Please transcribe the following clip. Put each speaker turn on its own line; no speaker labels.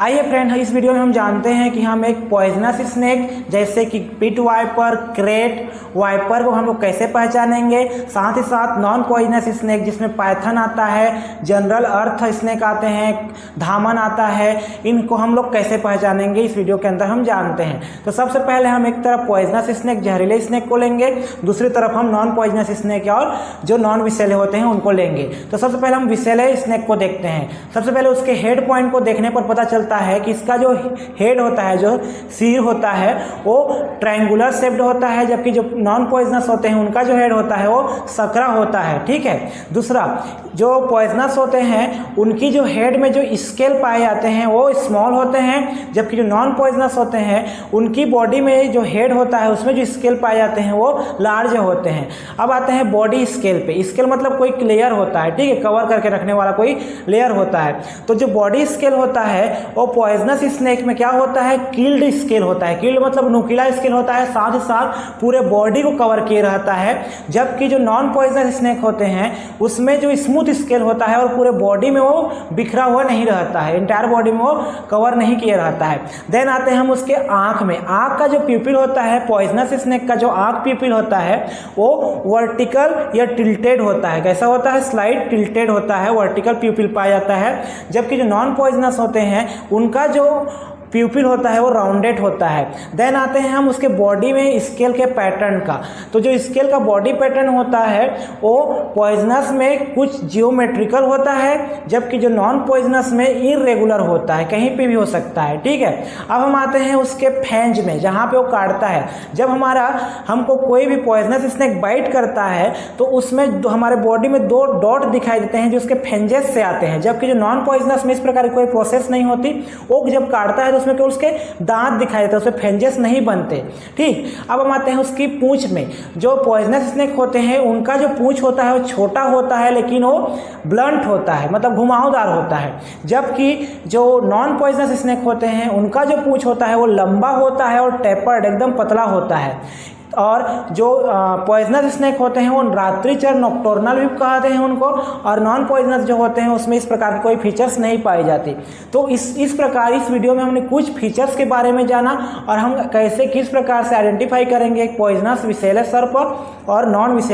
आइए फ्रेंड, इस वीडियो में हम जानते हैं कि हम एक पॉइजनस स्नेक जैसे कि पिट वाइपर, क्रेट वाइपर को हम लोग कैसे पहचानेंगे। साथ ही साथ नॉन पॉइजनस स्नेक जिसमें पाइथन आता है, जनरल अर्थ स्नेक आते हैं, धामन आता है, इनको हम लोग कैसे पहचानेंगे इस वीडियो के अंदर हम जानते हैं। तो सबसे पहले हम एक तरफ पॉइजनस स्नेक जहरीले स्नेक को लेंगे, दूसरी तरफ हम नॉन पॉइजनस स्नेक और जो नॉन विषैले होते हैं उनको लेंगे। तो सबसे पहले हम विषैले स्नेक को देखते हैं। सबसे पहले उसके हेड पॉइंट को देखने पर पता चलता है कि इसका जो हेड होता है, जो सिर होता है, वो ट्रायंगुलर शेप्ड होता है, जबकि जो नॉन पॉइजनस होते हैं उनका जो हेड होता है वो सकरा होता है। ठीक है। दूसरा, जो पॉइजनस होते हैं उनकी जो हेड में जो स्केल पाए जाते हैं वो स्मॉल होते हैं, जबकि जो नॉन पॉइजनस होते हैं उनकी बॉडी में जो हेड होता है उसमें जो स्केल पाए जाते हैं वो लार्ज होते हैं। अब आते हैं बॉडी स्केल पे। स्केल मतलब कोई लेयर होता है, ठीक है, कवर करके रखने वाला कोई लेयर होता है। तो जो बॉडी स्केल होता है वो पॉइजनस स्नेक में क्या होता है, कील्ड स्केल होता है। कील्ड मतलब नुकीला स्केल होता है, साथ ही साथ पूरे बॉडी को कवर किए रहता है। जबकि जो नॉन पॉइजनस स्नेक होते हैं उसमें जो स्मूथ स्केल होता है और पूरे बॉडी में वो बिखरा हुआ नहीं रहता है, इंटायर बॉडी में वो कवर नहीं किया रहता है। देन आते हैं हम उसके आंख में। आंख का जो प्यूपिल होता है, पॉइजनस स्नेक का जो आंख प्यूपिल होता है वो वर्टिकल या टिल्टेड होता है। कैसा होता है, स्लाइड टिल्टेड होता है, वर्टिकल प्यूपिल पाया जाता है। जबकि जो नॉन पॉइजनस होते हैं उनका जो प्यूपिल होता है वो राउंडेड होता है। देन आते हैं हम उसके बॉडी में स्केल के पैटर्न का। तो जो स्केल का बॉडी पैटर्न होता है वो पॉइजनस में कुछ जियोमेट्रिकल होता है, जबकि जो नॉन पॉइजनस में इरेगुलर होता है, कहीं पे भी हो सकता है। ठीक है। अब हम आते हैं उसके फेंज में, जहाँ पे वो काटता है। जब हमको कोई भी पॉइजनस स्नेक बाइट करता है तो उसमें हमारे बॉडी में दो डॉट दिखाई देते हैं जो उसके फेंजेस से आते हैं, जबकि जो नॉन पॉइजनस में इस प्रकार की कोई प्रोसेस नहीं होती। वो जब काटता है तो उसमें केवल उसके दांत दिखाई देते हैं, उसमें फेंजेस नहीं बनते। ठीक। अब हम आते हैं उसकी पूंछ में। जो पॉइजनस स्नेक होते हैं उनका जो पूंछ होता है वो छोटा होता है, लेकिन वो ब्लंट होता है, मतलब घुमावदार होता है। जबकि जो नॉन पॉइजनस स्नेक होते हैं उनका जो पूंछ होता है वो लंबा होता है और टेपर्ड, एकदम पतला होता है। और जो पॉइजनस स्नेक होते हैं वो रात्रिचर, नॉक्टर्नल भी कहते हैं उनको, और नॉन पॉइजनस जो होते हैं उसमें इस प्रकार की कोई फीचर्स नहीं पाई जाती। तो इस प्रकार इस वीडियो में हमने कुछ फीचर्स के बारे में जाना और हम कैसे किस प्रकार से आइडेंटिफाई करेंगे एक पॉइजनस विषैले सर्प और नॉन विषैले